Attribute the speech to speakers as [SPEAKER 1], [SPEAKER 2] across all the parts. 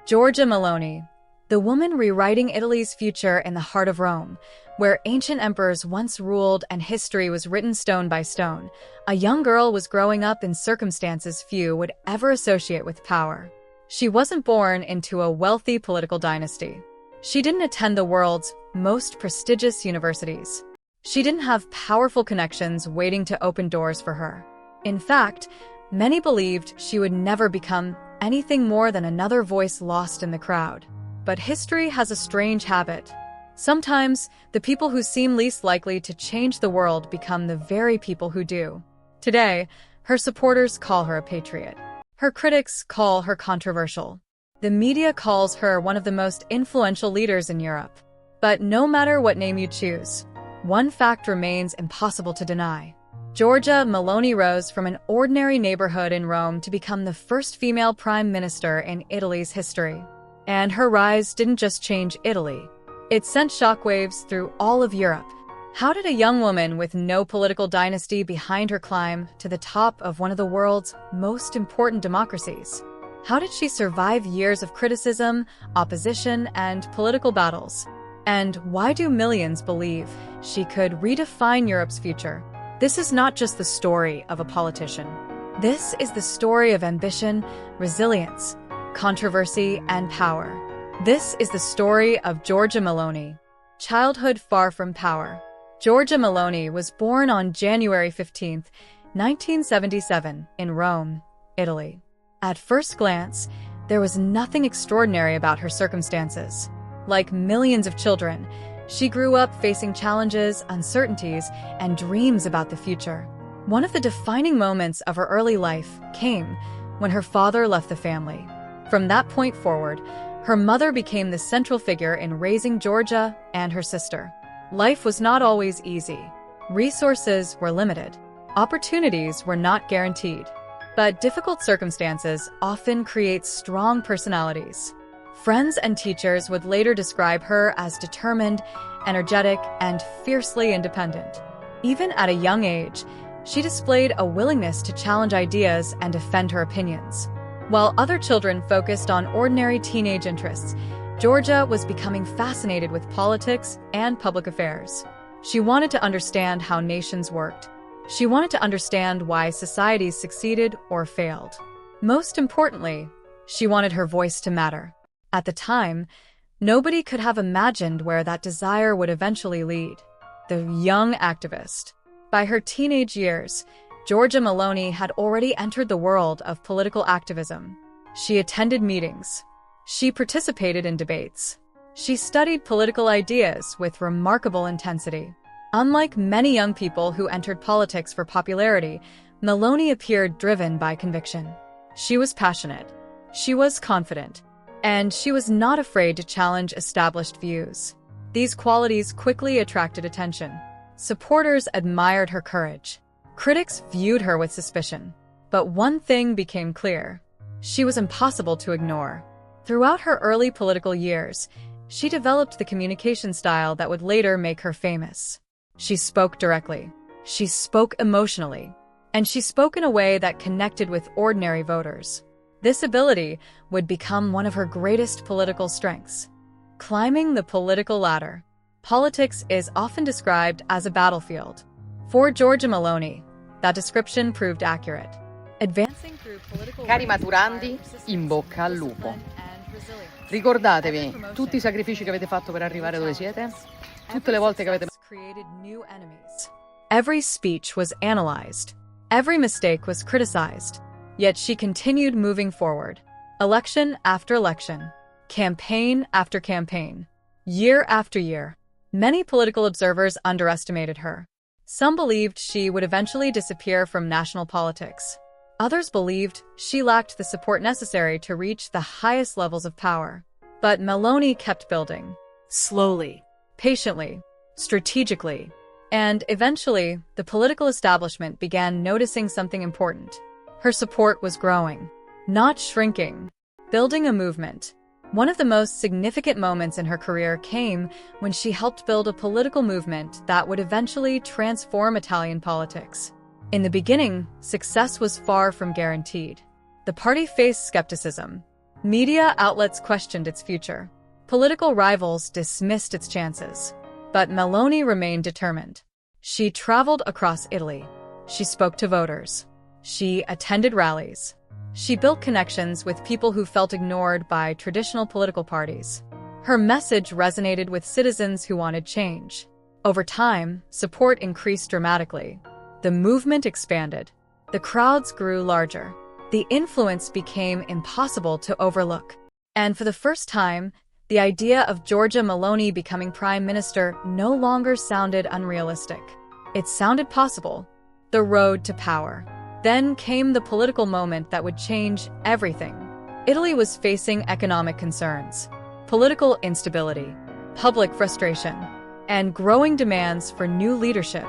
[SPEAKER 1] Giorgia Meloni, the woman rewriting Italy's future in the heart of Rome, where ancient emperors once ruled and history was written stone by stone, a young girl was growing up in circumstances few would ever associate with power. She wasn't born into a wealthy political dynasty. She didn't attend the world's most prestigious universities. She didn't have powerful connections waiting to open doors for her. In fact, many believed she would never become anything more than another voice lost in the crowd. But history has a strange habit. Sometimes, the people who seem least likely to change the world become the very people who do. Today, her supporters call her a patriot. Her critics call her controversial. The media calls her one of the most influential leaders in Europe. But no matter what name you choose, one fact remains impossible to deny. Giorgia Meloni rose from an ordinary neighborhood in Rome to become the first female prime minister in Italy's history. And her rise didn't just change Italy. It sent shockwaves through all of Europe. How did a young woman with no political dynasty behind her climb to the top of one of the world's most important democracies? How did she survive years of criticism, opposition, and political battles? And why do millions believe she could redefine Europe's future? This is not just the story of a politician. This is the story of ambition, resilience, controversy, and power. This is the story of Giorgia Meloni. Childhood far from power. Giorgia Meloni was born on January 15, 1977, in Rome, Italy. At first glance, there was nothing extraordinary about her circumstances. Like millions of children, she grew up facing challenges, uncertainties, and dreams about the future. One of the defining moments of her early life came when her father left the family. From that point forward, her mother became the central figure in raising Giorgia and her sister. Life was not always easy. Resources were limited. Opportunities were not guaranteed. But difficult circumstances often create strong personalities. Friends and teachers would later describe her as determined, energetic, and fiercely independent. Even at a young age, she displayed a willingness to challenge ideas and defend her opinions. While other children focused on ordinary teenage interests, Giorgia was becoming fascinated with politics and public affairs. She wanted to understand how nations worked. She wanted to understand why societies succeeded or failed. Most importantly, she wanted her voice to matter. At the time, nobody could have imagined where that desire would eventually lead. The young activist. By her teenage years, Giorgia Meloni had already entered the world of political activism. She attended meetings. She participated in debates. She studied political ideas with remarkable intensity. Unlike many young people who entered politics for popularity, Meloni appeared driven by conviction. She was passionate. She was confident. And she was not afraid to challenge established views. These qualities quickly attracted attention. Supporters admired her courage. Critics viewed her with suspicion. But one thing became clear. She was impossible to ignore. Throughout her early political years, she developed the communication style that would later make her famous. She spoke directly. She spoke emotionally. And she spoke in a way that connected with ordinary voters. This ability would become one of her greatest political strengths. Climbing the political ladder. Politics is often described as a battlefield. For Giorgia Meloni, that description proved accurate. Advancing through political
[SPEAKER 2] Cari maturandi, in bocca al lupo. Ricordatevi tutti I sacrifici che avete fatto per arrivare dove siete, tutte le volte che avete
[SPEAKER 1] created new enemies. Every speech was analyzed. Every mistake was criticized. Yet she continued moving forward. Election after election. Campaign after campaign. Year after year. Many political observers underestimated her. Some believed she would eventually disappear from national politics. Others believed she lacked the support necessary to reach the highest levels of power. But Meloni kept building. Slowly. Patiently. Strategically. And eventually, the political establishment began noticing something important. Her support was growing, not shrinking. Building a movement. One of the most significant moments in her career came when she helped build a political movement that would eventually transform Italian politics. In the beginning, success was far from guaranteed. The party faced skepticism. Media outlets questioned its future. Political rivals dismissed its chances. But Meloni remained determined. She traveled across Italy. She spoke to voters. She attended rallies. She built connections with people who felt ignored by traditional political parties. Her message resonated with citizens who wanted change. Over time, support increased dramatically. The movement expanded. The crowds grew larger. The influence became impossible to overlook. And for the first time, the idea of Giorgia Meloni becoming prime minister no longer sounded unrealistic. It sounded possible. The road to power. Then came the political moment that would change everything. Italy was facing economic concerns, political instability, public frustration, and growing demands for new leadership.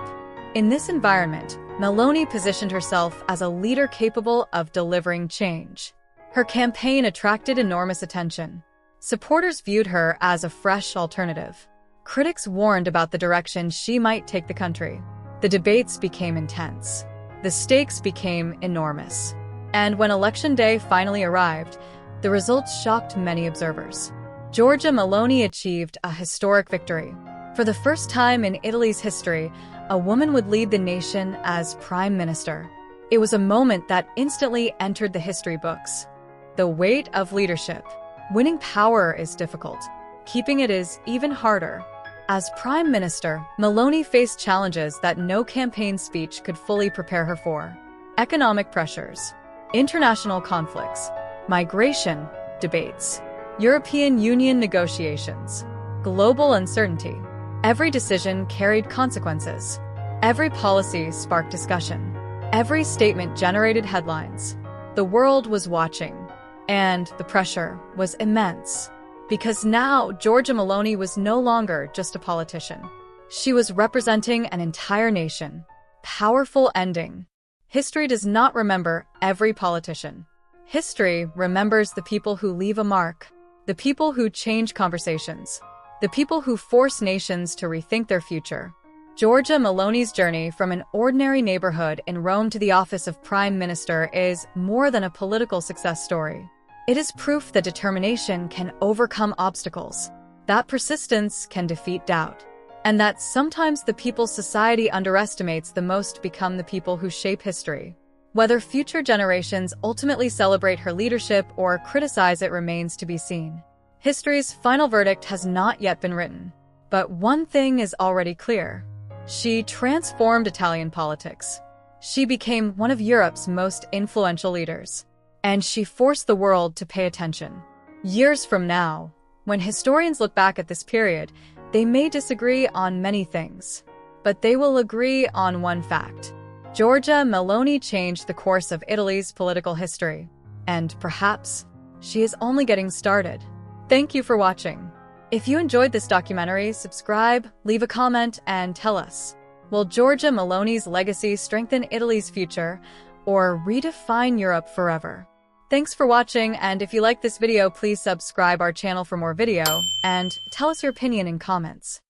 [SPEAKER 1] In this environment, Meloni positioned herself as a leader capable of delivering change. Her campaign attracted enormous attention. Supporters viewed her as a fresh alternative. Critics warned about the direction she might take the country. The debates became intense. The stakes became enormous. And when election day finally arrived, the results shocked many observers. Giorgia Meloni achieved a historic victory. For the first time in Italy's history, a woman would lead the nation as prime minister. It was a moment that instantly entered the history books. The weight of leadership. Winning power is difficult. Keeping it is even harder. As prime minister, Meloni faced challenges that no campaign speech could fully prepare her for. Economic pressures, international conflicts, migration debates, European Union negotiations, global uncertainty. Every decision carried consequences. Every policy sparked discussion. Every statement generated headlines. The world was watching, and the pressure was immense. Because now, Giorgia Meloni was no longer just a politician. She was representing an entire nation. Powerful ending. History does not remember every politician. History remembers the people who leave a mark, the people who change conversations, the people who force nations to rethink their future. Giorgia Meloni's journey from an ordinary neighborhood in Rome to the office of Prime Minister is more than a political success story. It is proof that determination can overcome obstacles, that persistence can defeat doubt, and that sometimes the people society underestimates the most become the people who shape history. Whether future generations ultimately celebrate her leadership or criticize it remains to be seen. History's final verdict has not yet been written, but one thing is already clear. She transformed Italian politics. She became one of Europe's most influential leaders. And she forced the world to pay attention. Years from now, when historians look back at this period, they may disagree on many things, but they will agree on one fact. Giorgia Meloni changed the course of Italy's political history, and perhaps she is only getting started. Thank you for watching. If you enjoyed this documentary, subscribe, leave a comment, and tell us, will Giorgia Meloni's legacy strengthen Italy's future or redefine Europe forever? Thanks for watching, and if you like this video, please subscribe our channel for more video, and tell us your opinion in comments.